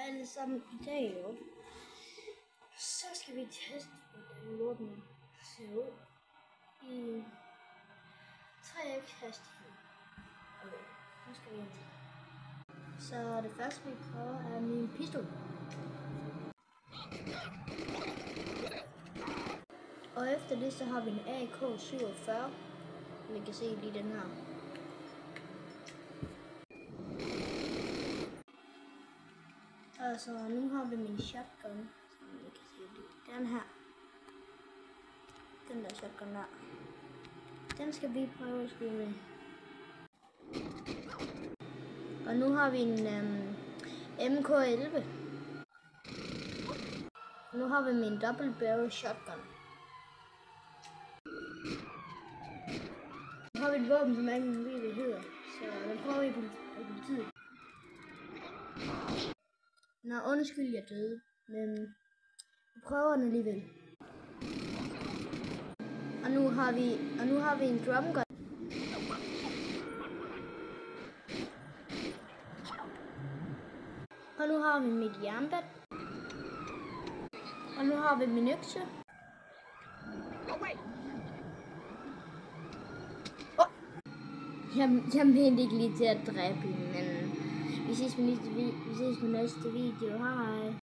alle sammen i dag, jo. Så skal vi teste, hvordan lorten ser ud i 3x hastighed. Okay, nu skal vi ind. Så det første vi prøver er min pistol. Og efter det så har vi en AK-47. Vi kan se lige den her. Altså nu har vi min shotgun, som vi kan se lige. Den her. Den der shotgun der. Den skal vi prøve at skyde med. Og nu har vi en MK11. Nu har vi min double barrel shotgun. Nu har vi et våben, som ingen ved, hvad hedder. Så den prøver vi på politiet. Nå, undskyld, jeg døde, men vi prøver den alligevel. Og nu har vi en drumgun. Og nu har vi mit jernbat. Og nu har vi min økse. Jeg mente ikke lige til at dræbe hende, men vi ses på næste video. Hej.